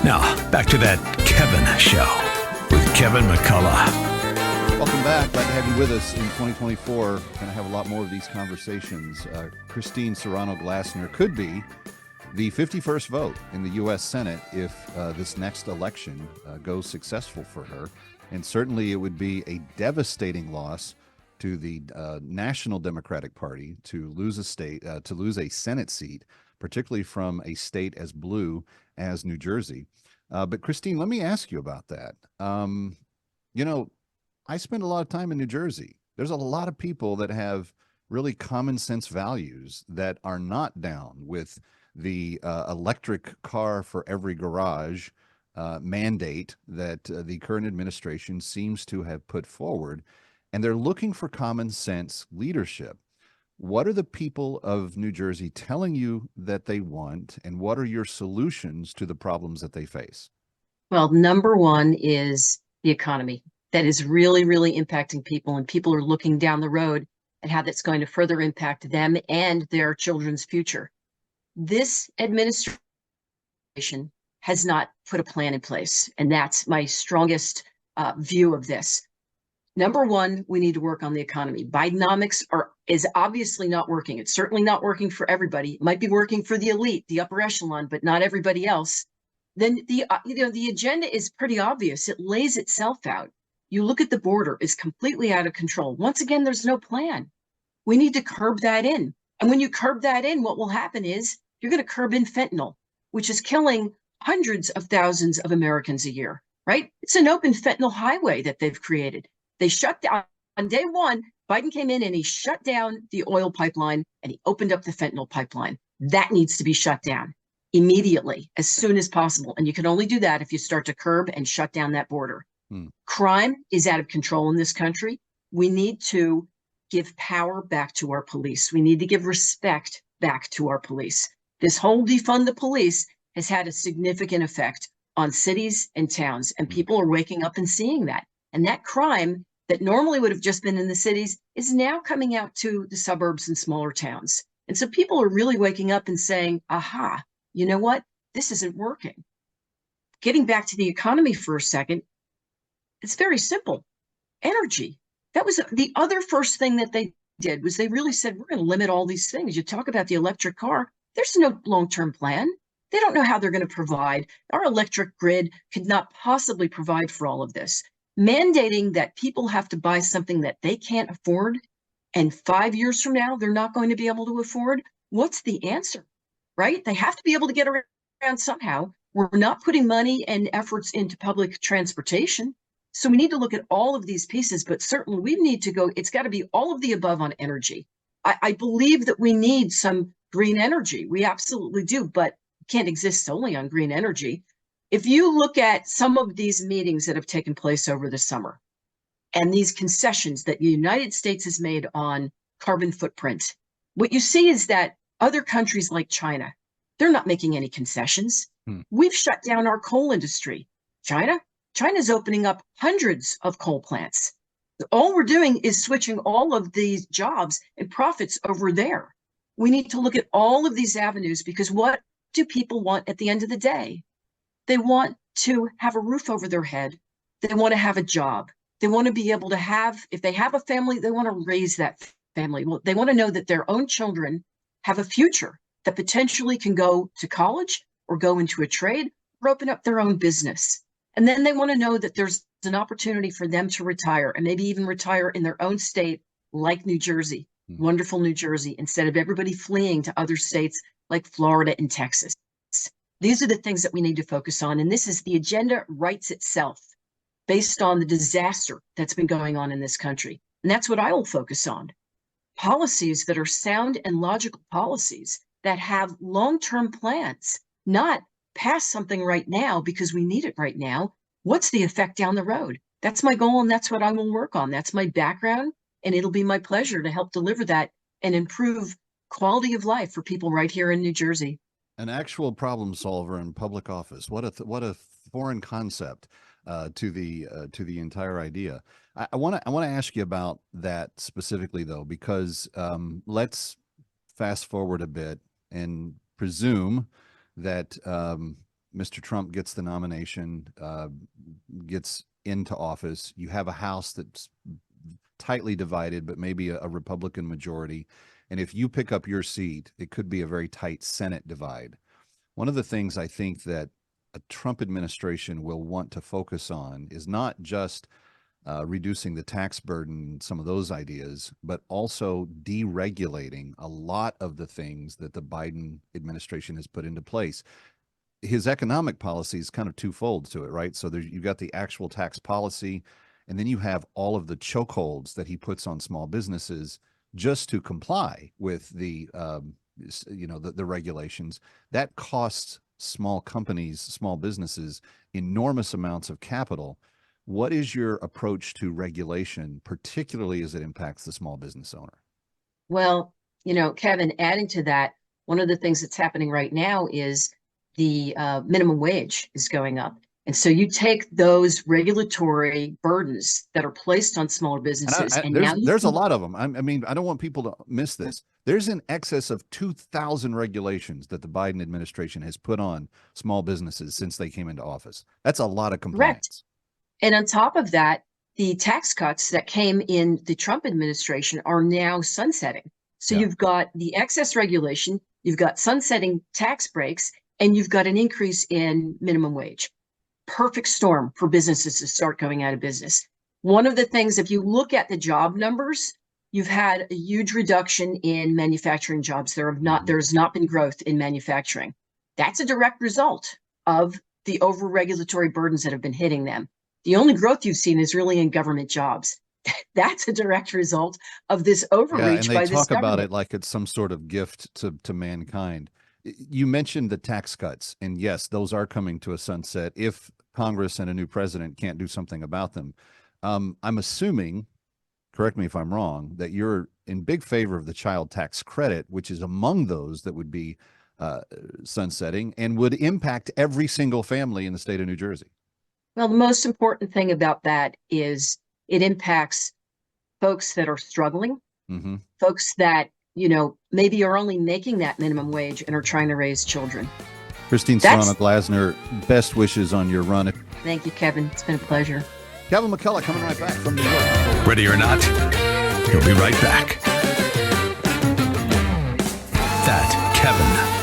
Now, back to that Kevin Show with Kevin McCullough. Welcome back. Glad to have you with us in 2024. Going to have a lot more of these conversations. Christine Serrano Glasner could be the 51st vote in the U.S. Senate if this next election goes successful for her. And certainly it would be a devastating loss to the National Democratic Party to lose a Senate seat, particularly from a state as blue as New Jersey. But Christine, let me ask you about that. I spend a lot of time in New Jersey. There's a lot of people that have really common sense values that are not down with the electric car for every garage mandate that the current administration seems to have put forward. And they're looking for common sense leadership. What are the people of New Jersey telling you that they want, and what are your solutions to the problems that they face? Well, number one is the economy. That is really, really impacting people, and people are looking down the road at how that's going to further impact them and their children's future. This administration has not put a plan in place, and that's my strongest view of this. Number one, we need to work on the economy. Bidenomics is obviously not working. It's certainly not working for everybody. It might be working for the elite, the upper echelon, but not everybody else. Then the agenda is pretty obvious. It lays itself out. You look at the border, it's completely out of control. Once again, there's no plan. We need to curb that in. And when you curb that in, what will happen is you're going to curb in fentanyl, which is killing hundreds of thousands of Americans a year, right? It's an open fentanyl highway that they've created. They shut down on day one. Biden came in and he shut down the oil pipeline and he opened up the fentanyl pipeline. That needs to be shut down immediately, as soon as possible. And you can only do that if you start to curb and shut down that border. Crime is out of control in this country. We need to give power back to our police. We need to give respect back to our police. This whole defund the police has had a significant effect on cities and towns, and people are waking up and seeing that. And that crime that normally would have just been in the cities is now coming out to the suburbs and smaller towns. And so people are really waking up and saying, aha, you know what? This isn't working. Getting back to the economy for a second, it's very simple. Energy. That was the other first thing that they did, was they really said, we're going to limit all these things. You talk about the electric car. There's no long-term plan. They don't know how they're going to provide. Our electric grid could not possibly provide for all of this. Mandating that people have to buy something that they can't afford, and 5 years from now, they're not going to be able to afford. What's the answer, right? They have to be able to get around somehow. We're not putting money and efforts into public transportation. So we need to look at all of these pieces, but certainly we need to go, it's got to be all of the above on energy. I believe that we need some green energy. We absolutely do, but can't exist solely on green energy. If you look at some of these meetings that have taken place over the summer and these concessions that the United States has made on carbon footprint, what you see is that other countries like China, they're not making any concessions. We've shut down our coal industry. China's opening up hundreds of coal plants. All we're doing is switching all of these jobs and profits over there. We need to look at all of these avenues, because what do people want at the end of the day? They want to have a roof over their head. They want to have a job. They want to be able to have, if they have a family, they want to raise that family. Well, they want to know that their own children have a future that potentially can go to college or go into a trade or open up their own business. And then they want to know that there's an opportunity for them to retire, and maybe even retire in their own state, like New Jersey, wonderful New Jersey, instead of everybody fleeing to other states like Florida and Texas. These are the things that we need to focus on. And this is the agenda writes itself based on the disaster that's been going on in this country. And that's what I will focus on. Policies that are sound and logical policies that have long-term plans, not pass something right now because we need it right now. What's the effect down the road? That's my goal, and that's what I will work on. That's my background, and it'll be my pleasure to help deliver that and improve quality of life for people right here in New Jersey. An actual problem solver in public office. What a foreign concept to the entire idea. I want to ask you about that specifically, though, because let's fast forward a bit and presume that Mr. Trump gets the nomination, gets into office, you have a House that's tightly divided, but maybe a Republican majority. And if you pick up your seat, it could be a very tight Senate divide. One of the things I think that a Trump administration will want to focus on is not just reducing the tax burden, some of those ideas, but also deregulating a lot of the things that the Biden administration has put into place. His economic policy is kind of twofold to it, right? So you've got the actual tax policy, and then you have all of the chokeholds that he puts on small businesses just to comply with the regulations. That costs small companies, small businesses, enormous amounts of capital. What is your approach to regulation, particularly as it impacts the small business owner? Well, Kevin, adding to that, one of the things that's happening right now is the minimum wage is going up. And so you take those regulatory burdens that are placed on smaller businesses, and there's a lot of them. I mean, I don't want people to miss this. There's in excess of 2,000 regulations that the Biden administration has put on small businesses since they came into office. That's a lot of compliance. Correct. And on top of that, the tax cuts that came in the Trump administration are now sunsetting. So You've got the excess regulation, you've got sunsetting tax breaks, and you've got an increase in minimum wage. Perfect storm for businesses to start going out of business. One of the things, if you look at the job numbers, you've had a huge reduction in manufacturing jobs. There's not been growth in manufacturing. That's a direct result of the over-regulatory burdens that have been hitting them. The only growth you've seen is really in government jobs. That's a direct result of this overreach by this government. And they talk about it like it's some sort of gift to mankind. You mentioned the tax cuts, and yes, those are coming to a sunset if Congress and a new president can't do something about them. I'm assuming, correct me if I'm wrong, that you're in big favor of the child tax credit, which is among those that would be sunsetting and would impact every single family in the state of New Jersey. Well, the most important thing about that is it impacts folks that are struggling, folks that, maybe are only making that minimum wage and are trying to raise children. Christine Serrano-Glasner, best wishes on your run. Thank you, Kevin. It's been a pleasure. Kevin McCullough coming right back from New York. Ready or not, he'll be right back. That Kevin.